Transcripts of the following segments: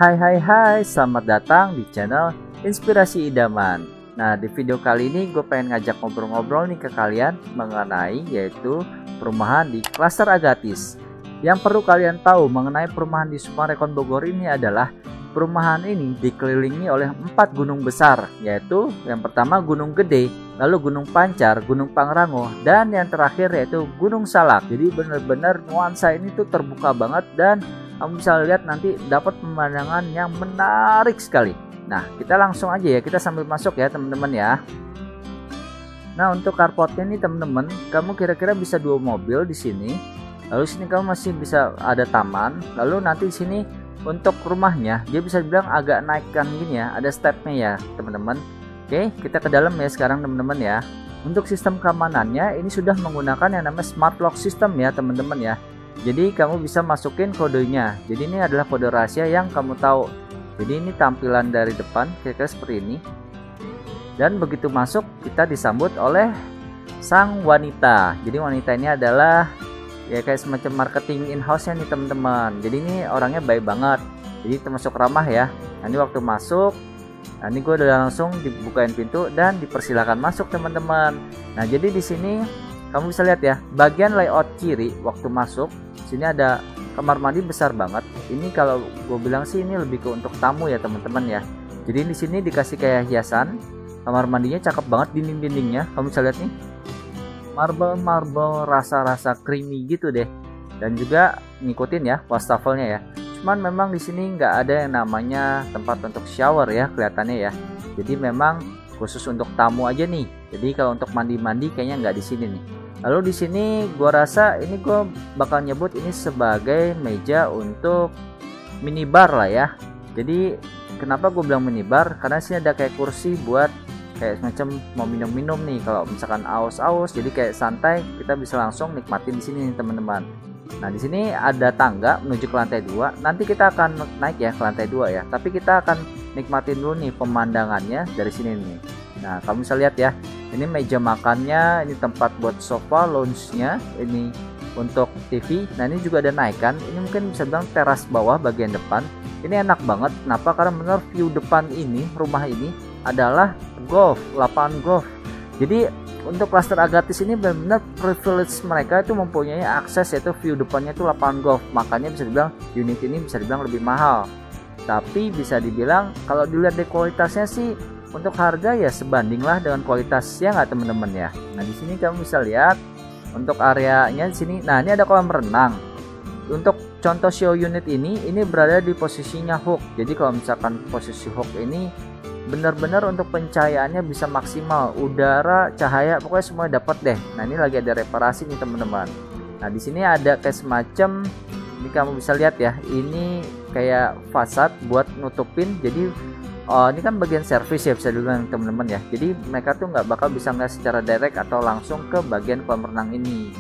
Hai hai hai, selamat datang di channel Inspirasi Idaman. Nah, di video kali ini gue pengen ngajak ngobrol-ngobrol nih ke kalian mengenai yaitu perumahan di klaster Agathis. Yang perlu kalian tahu mengenai perumahan di Sumarekon Bogor ini adalah perumahan ini dikelilingi oleh 4 gunung besar, yaitu yang pertama Gunung Gede, lalu Gunung Pancar, Gunung Pangrango, dan yang terakhir yaitu Gunung Salak. Jadi benar-benar nuansa ini tuh terbuka banget dan kamu bisa lihat nanti dapat pemandangan yang menarik sekali. Nah, kita langsung aja ya, kita sambil masuk ya teman-teman ya. Nah, untuk carportnya nih teman-teman, kamu kira-kira bisa 2 mobil di sini. Lalu sini kamu masih bisa ada taman. Lalu nanti di sini untuk rumahnya dia bisa dibilang agak naikkan gini ya, ada stepnya ya teman-teman. Oke, kita ke dalam ya sekarang teman-teman ya. Untuk sistem keamanannya ini sudah menggunakan yang namanya smart lock system ya teman-teman ya. Jadi kamu bisa masukin kodenya. Jadi ini adalah kode rahasia yang kamu tahu. Jadi ini tampilan dari depan kira-kira seperti ini. Dan begitu masuk kita disambut oleh sang wanita. Jadi wanita ini adalah ya kayak semacam marketing in-house-nya nih teman-teman. Jadi ini orangnya baik banget. Jadi termasuk ramah ya. Nanti waktu masuk, nah ini gue udah langsung dibukain pintu dan dipersilakan masuk teman-teman. Nah jadi di sini kamu bisa lihat ya, bagian layout kiri waktu masuk, sini ada kamar mandi besar banget. Ini kalau gue bilang sih ini lebih ke untuk tamu ya teman-teman ya. Jadi di sini dikasih kayak hiasan, kamar mandinya cakep banget, dinding-dindingnya kamu bisa lihat nih, marble rasa-rasa creamy gitu deh. Dan juga ngikutin ya wastafelnya ya. Cuman memang di sini nggak ada yang namanya tempat untuk shower ya kelihatannya ya. Jadi memang khusus untuk tamu aja nih. Jadi kalau untuk mandi-mandi kayaknya nggak di sini nih. Lalu di sini gua rasa ini gua bakal nyebut ini sebagai meja untuk minibar lah ya. Jadi kenapa gue bilang minibar? Karena sini ada kayak kursi buat kayak semacam mau minum-minum nih. Kalau misalkan aus-aus, jadi kayak santai, kita bisa langsung nikmatin di sini nih teman-teman. Nah di sini ada tangga menuju ke lantai 2. Nanti kita akan naik ya ke lantai 2 ya. Tapi kita akan nikmatin dulu nih pemandangannya dari sini nih. Nah kamu bisa lihat ya, ini meja makannya, ini tempat buat sofa, lounge-nya, ini untuk TV. Nah ini juga ada naikan, ini mungkin bisa bilang teras bawah bagian depan. Ini enak banget, kenapa? Karena benar view depan ini, rumah ini adalah golf, lapangan golf. Jadi untuk klaster Agathis ini benar-benar privilege mereka itu mempunyai akses, yaitu view depannya itu lapangan golf. Makanya bisa dibilang unit ini bisa dibilang lebih mahal. Tapi bisa dibilang kalau dilihat dari kualitasnya sih, untuk harga ya sebandinglah dengan kualitasnya nggak teman-teman ya. Nah di sini kamu bisa lihat untuk areanya di sini. Nah ini ada kolam renang. Untuk contoh show unit ini berada di posisinya hook. Jadi kalau misalkan posisi hook ini benar-benar untuk pencahayaannya bisa maksimal, udara, cahaya, pokoknya semua dapat deh. Nah ini lagi ada reparasi nih teman-teman. Nah di sini ada kayak semacam, ini kamu bisa lihat ya, ini kayak fasad buat nutupin. Jadi ini kan bagian servis ya bisa dibilang teman-teman ya. Jadi mereka tuh nggak bakal bisa ngeliat secara direct atau langsung ke bagian kolam renang ini.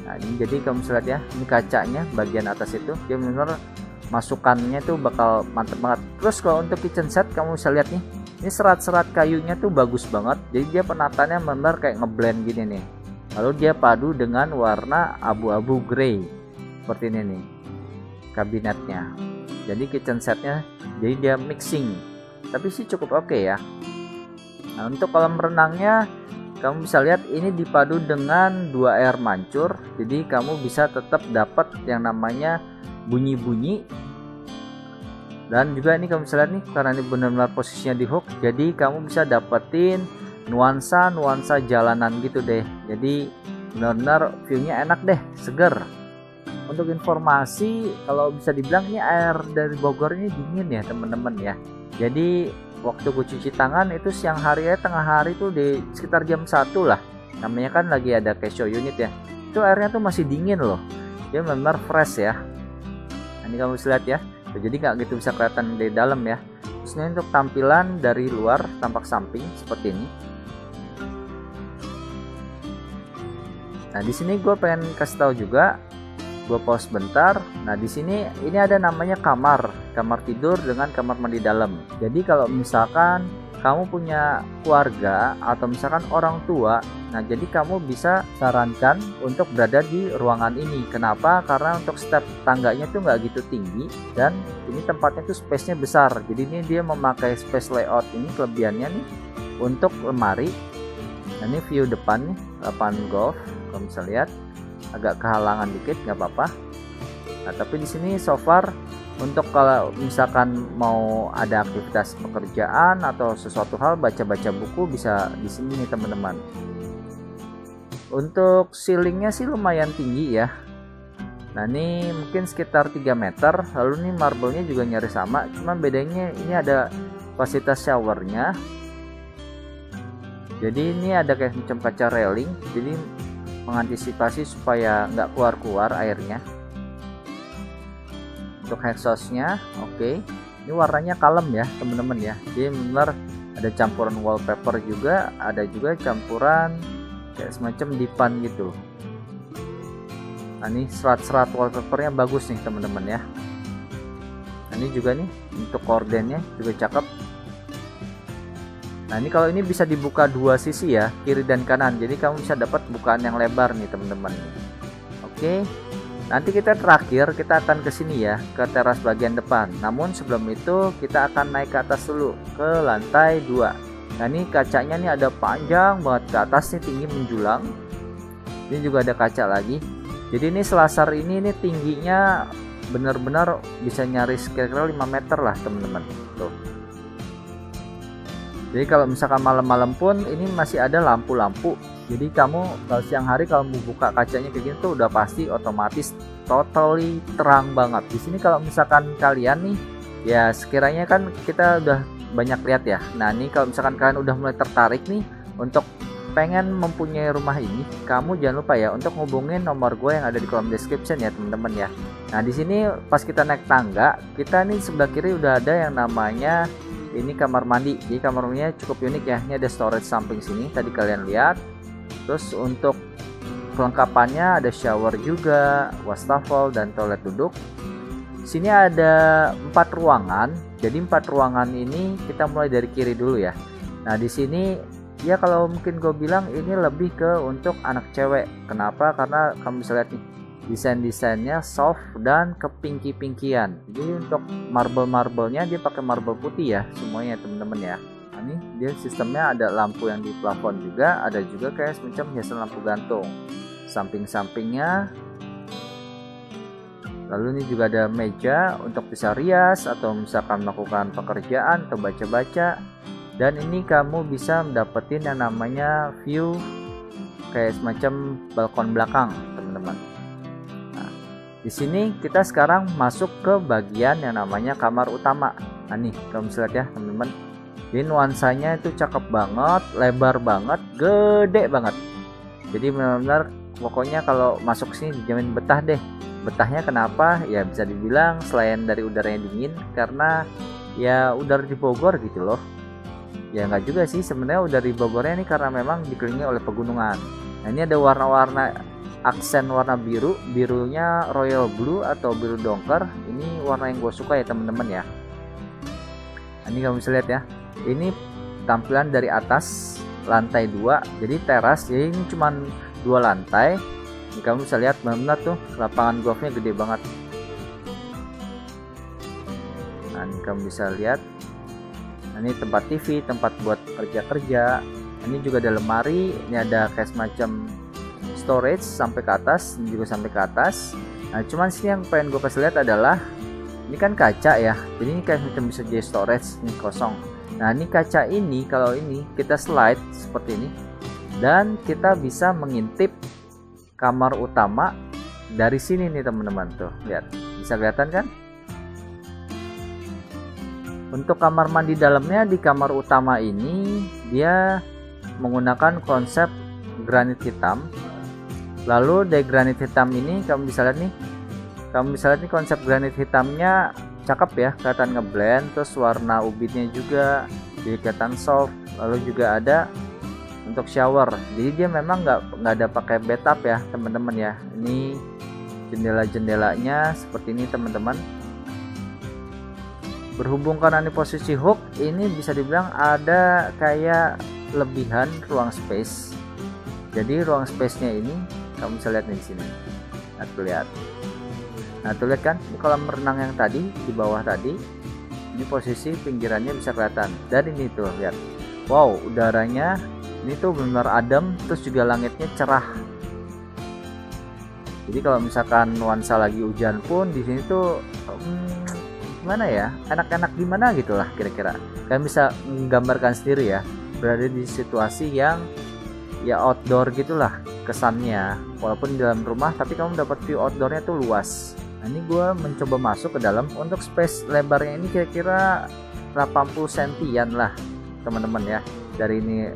Nah ini jadi kamu bisa lihat ya, ini kacanya bagian atas itu dia benar masukannya tuh bakal mantep banget. Terus kalau untuk kitchen set kamu bisa lihat nih, ini serat-serat kayunya tuh bagus banget. Jadi dia penataannya benar kayak ngeblend gini nih. Lalu dia padu dengan warna abu-abu grey seperti ini nih kabinetnya. Jadi kitchen setnya jadi dia mixing, tapi sih cukup oke ya. Nah untuk kolam renangnya kamu bisa lihat ini dipadu dengan 2 air mancur. Jadi kamu bisa tetap dapat yang namanya bunyi-bunyi. Dan juga ini kamu bisa lihat nih, karena ini benar-benar posisinya di hook, jadi kamu bisa dapetin nuansa jalanan gitu deh. Jadi benar-benar view-nya enak deh, seger. Untuk informasi, kalau bisa dibilang ini air dari Bogor ini dingin ya teman-teman ya. Jadi waktu gue cuci tangan itu siang hari ya, tengah hari tuh di sekitar jam 1 lah. Namanya kan lagi ada cash show unit ya. Itu airnya tuh masih dingin loh. Dia benar fresh ya. Nah, ini kamu bisa lihat ya. Jadi nggak gitu bisa kelihatan dari dalam ya. Terus ini untuk tampilan dari luar tampak samping seperti ini. Nah di sini gue pengen kasih tahu juga, gue pause bentar. Nah di sini ini ada namanya kamar tidur dengan kamar mandi dalam. Jadi kalau misalkan kamu punya keluarga atau misalkan orang tua, nah jadi kamu bisa sarankan untuk berada di ruangan ini. Kenapa? Karena untuk step tangganya tuh nggak gitu tinggi dan ini tempatnya tuh space-nya besar. Jadi ini dia memakai space layout ini, kelebihannya nih untuk lemari. Nah ini view depan nih, lapangan golf. Kalau bisa lihat agak kehalangan dikit, nggak apa-apa. Nah tapi di sini so far untuk kalau misalkan mau ada aktivitas pekerjaan atau sesuatu hal, baca-baca buku, bisa di sini nih teman-teman. Untuk ceilingnya sih lumayan tinggi ya. Nah ini mungkin sekitar 3 meter. Lalu nih marble-nya juga nyaris sama, cuman bedanya ini ada fasilitas showernya. Jadi ini ada kayak macam kaca railing, jadi mengantisipasi supaya nggak keluar-keluar airnya. Untuk exhaustnya oke. Ini warnanya kalem ya teman-teman ya. Jadi benar ada campuran wallpaper juga, ada juga campuran kayak semacam dipan gitu. Nah ini serat-serat wallpapernya bagus nih teman-teman ya. Nah ini juga nih untuk kordennya juga cakep. Nah ini kalau ini bisa dibuka dua sisi ya, kiri dan kanan, jadi kamu bisa dapat bukaan yang lebar nih teman-teman. Oke, nanti kita terakhir kita akan ke sini ya, ke teras bagian depan. Namun sebelum itu kita akan naik ke atas dulu, ke lantai 2. Nah ini kacanya nih ada panjang banget ke atas nih, tinggi menjulang. Ini juga ada kaca lagi. Jadi ini selasar ini tingginya benar-benar bisa nyaris kira-kira 5 meter lah teman-teman. Tuh. Jadi kalau misalkan malam-malam pun ini masih ada lampu-lampu. Jadi kamu kalau siang hari kalau mau buka kacanya kayak gini tuh udah pasti otomatis totally terang banget. Di sini kalau misalkan kalian nih ya sekiranya kan kita udah banyak lihat ya. Nah ini kalau misalkan kalian udah mulai tertarik nih untuk pengen mempunyai rumah ini, kamu jangan lupa ya untuk ngubungin nomor gue yang ada di kolom description ya teman-teman ya. Nah di sini pas kita naik tangga, kita nih sebelah kiri udah ada yang namanya ini kamar mandi. Jadi kamar mandinya cukup unik ya. Ini ada storage samping sini tadi kalian lihat. Terus untuk kelengkapannya ada shower juga, wastafel dan toilet duduk. Sini ada 4 ruangan. Jadi 4 ruangan ini kita mulai dari kiri dulu ya. Nah di sini ya kalau mungkin gue bilang ini lebih ke untuk anak cewek. Kenapa? Karena kamu bisa lihat nih desain-desainnya soft dan kepinki-pinkian. Jadi untuk marble-marblenya dia pakai marble putih ya semuanya teman-teman ya. Nah, ini dia sistemnya ada lampu yang di plafon juga, ada juga kayak semacam hiasan lampu gantung samping-sampingnya. Lalu ini juga ada meja untuk bisa rias atau misalkan melakukan pekerjaan atau baca-baca. Dan ini kamu bisa mendapatkan yang namanya view kayak semacam balkon belakang teman-teman. Di sini kita sekarang masuk ke bagian yang namanya kamar utama. Nah nih kamu bisa lihat ya teman-teman. Ini nuansanya itu cakep banget, lebar banget, gede banget. Jadi benar-benar pokoknya kalau masuk sini dijamin betah deh. Betahnya kenapa? Ya bisa dibilang selain dari udaranya dingin, karena ya udara di Bogor gitu loh. Ya nggak juga sih sebenarnya udara di Bogornya ini karena memang dikelilingi oleh pegunungan. Nah ini ada warna-warna aksen warna biru, birunya royal blue atau biru dongker. Ini warna yang gue suka ya teman-teman ya. Nah, ini kamu bisa lihat ya, ini tampilan dari atas lantai 2, jadi teras. Jadi ini cuman 2 lantai. Ini kamu bisa lihat benar-benar tuh lapangan golfnya gede banget. Nah ini kamu bisa lihat. Nah, ini tempat TV, tempat buat kerja-kerja. Ini juga ada lemari, ini ada kayak semacam storage sampai ke atas, ini juga sampai ke atas. Nah cuman sini yang pengen gue kasih lihat adalah ini kan kaca ya, jadi ini kayak macam bisa jadi storage, ini kosong. Nah ini kaca ini kalau ini kita slide seperti ini dan kita bisa mengintip kamar utama dari sini nih teman-teman. Tuh lihat, bisa kelihatan kan? Untuk kamar mandi dalamnya di kamar utama ini dia menggunakan konsep granit hitam. Lalu dari granit hitam ini kamu bisa lihat nih, konsep granit hitamnya cakep ya, kelihatan ngeblend. Terus warna ubitnya juga jadi kelihatan soft. Lalu juga ada untuk shower, jadi dia memang nggak ada pakai bathtub ya teman-teman ya. Ini jendela-jendelanya seperti ini teman-teman. Berhubung karena ini posisi hook, ini bisa dibilang ada kayak lebihan ruang space. Jadi ruang space-nya ini kamu bisa lihat nih di sini. Nah, tuh lihat. Nah, tuh lihat kan, ini kolam renang yang tadi di bawah tadi. Ini posisi pinggirannya bisa kelihatan. Dan ini tuh lihat. Wow, udaranya ini tuh benar adem, terus juga langitnya cerah. Jadi kalau misalkan nuansa lagi hujan pun di sini tuh gimana ya, enak-enak gimana gitulah kira-kira. Kalian bisa menggambarkan sendiri ya, berada di situasi yang ya outdoor gitulah kesannya, walaupun di dalam rumah tapi kamu dapat view outdoornya tuh luas. Nah, ini gue mencoba masuk ke dalam. Untuk space lebarnya ini kira-kira 80 sentian lah teman-teman ya, dari ini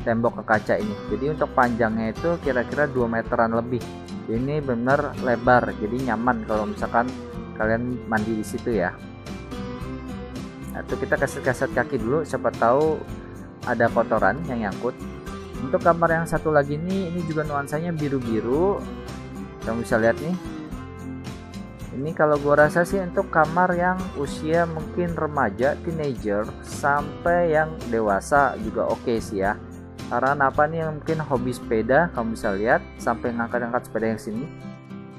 tembok ke kaca ini. Jadi untuk panjangnya itu kira-kira 2 meteran lebih. Ini benar lebar, jadi nyaman kalau misalkan kalian mandi di situ ya. Nah, tuh kita kaset-kaset kaki dulu, siapa tahu ada kotoran yang nyangkut. Untuk kamar yang satu lagi ini juga nuansanya biru-biru. Kamu bisa lihat nih. Ini kalau gua rasa sih untuk kamar yang usia mungkin remaja, teenager sampai yang dewasa juga oke sih ya. Karena apa nih, yang mungkin hobi sepeda, kamu bisa lihat sampai ngangkat-ngangkat sepeda yang sini.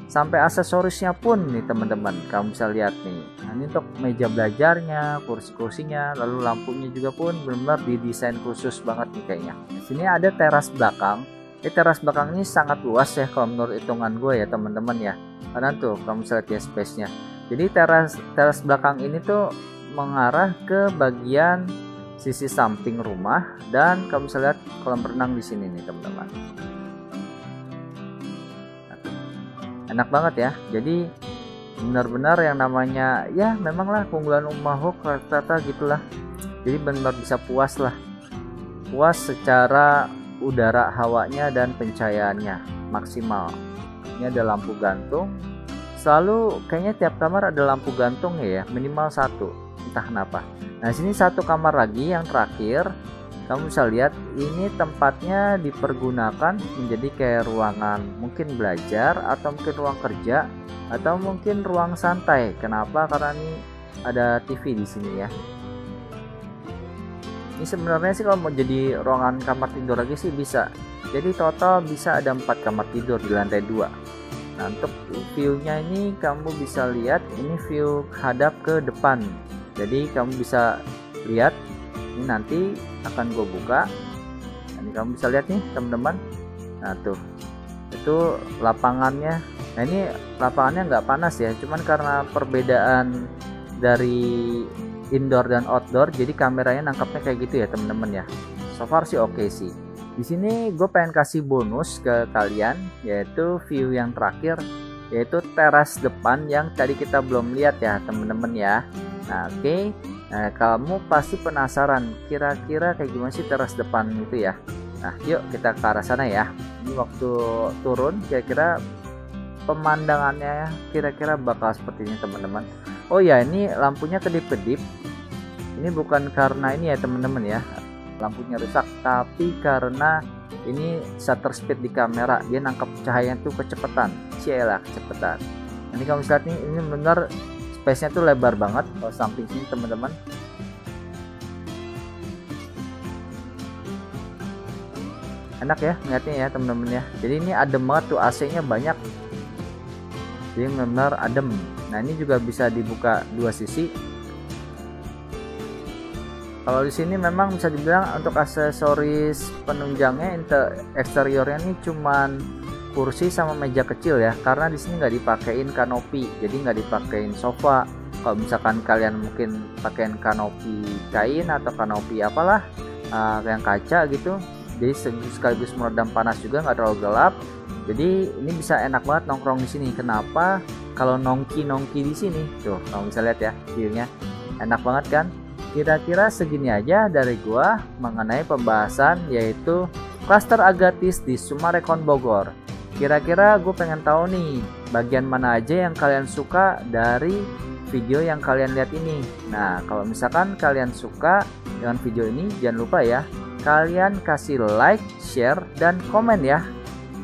Sampai aksesorisnya pun nih teman-teman, kamu bisa lihat nih. Nah, ini untuk meja belajarnya, kursi-kursinya, lalu lampunya juga pun benar-benar didesain khusus banget nih kayaknya. Di sini ada teras belakang. Teras belakang ini sangat luas ya kalau menurut hitungan gue ya teman-teman ya. Karena tuh kamu bisa lihat ya space-nya. Jadi teras belakang ini tuh mengarah ke bagian sisi samping rumah, dan kamu bisa lihat kolam renang di sini nih teman-teman. Enak banget ya. Jadi benar-benar yang namanya ya memanglah keunggulan rumah hook rata-rata gitulah. Jadi benar bisa puas lah, puas secara udara, hawanya dan pencahayaannya maksimal. Ini ada lampu gantung, selalu kayaknya tiap kamar ada lampu gantung ya, minimal satu, entah kenapa. Nah, sini satu kamar lagi yang terakhir, kamu bisa lihat ini tempatnya dipergunakan menjadi kayak ruangan mungkin belajar, atau mungkin ruang kerja, atau mungkin ruang santai. Kenapa? Karena ini ada TV di sini ya. Ini sebenarnya sih kalau mau jadi ruangan kamar tidur lagi sih bisa. Jadi total bisa ada 4 kamar tidur di lantai 2. Nah, untuk view-nya ini kamu bisa lihat ini view hadap ke depan. Jadi kamu bisa lihat, ini nanti akan gue buka. Nah, ini kamu bisa lihat nih teman-teman. Nah tuh, itu lapangannya. Nah, ini lapangannya nggak panas ya, cuman karena perbedaan dari indoor dan outdoor, jadi kameranya nangkapnya kayak gitu ya teman-teman ya. So far sih oke sih. Di sini gue pengen kasih bonus ke kalian, yaitu view yang terakhir, yaitu teras depan yang tadi kita belum lihat ya teman-teman ya. Nah, oke. Nah, kamu pasti penasaran kira-kira kayak gimana sih teras depan itu ya. Nah, yuk kita ke arah sana ya. Ini waktu turun kira-kira pemandangannya kira-kira bakal seperti ini teman-teman. Oh ya, ini lampunya kedip-kedip. Ini bukan karena ini ya teman-teman ya, lampunya rusak, tapi karena ini shutter speed di kamera, dia nangkap cahaya itu kecepatan. Cielah kecepatan. Ini kamu lihat nih, ini benar space-nya tuh lebar banget kalau samping sini teman-teman. Enak ya ngeliatnya ya teman-teman ya. Jadi ini adem banget tuh, AC-nya banyak. Jadi benar adem. Nah, ini juga bisa dibuka dua sisi. Kalau di sini memang bisa dibilang untuk aksesoris penunjangnya eksteriornya ini cuman kursi sama meja kecil ya, karena di sini nggak dipakein kanopi, jadi nggak dipakein sofa. Kalau misalkan kalian mungkin pakein kanopi kain atau kanopi apalah yang kaca gitu, jadi sekaligus meredam panas juga, nggak terlalu gelap. Jadi ini bisa enak banget nongkrong di sini. Kenapa? Kalau nongki di sini tuh kamu bisa lihat ya view-nya, enak banget kan? Kira-kira segini aja dari gua mengenai pembahasan yaitu klaster Agathis di Summarecon Bogor. Kira-kira gue pengen tahu nih bagian mana aja yang kalian suka dari video yang kalian lihat ini. Nah, kalau misalkan kalian suka dengan video ini, jangan lupa ya kalian kasih like, share, dan komen ya.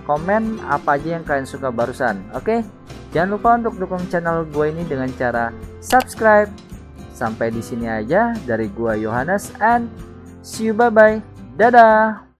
Komen apa aja yang kalian suka barusan. Oke? Jangan lupa untuk dukung channel gue ini dengan cara subscribe, Sampai di sini aja dari gua Yohanes, and see you, bye bye. Dadah.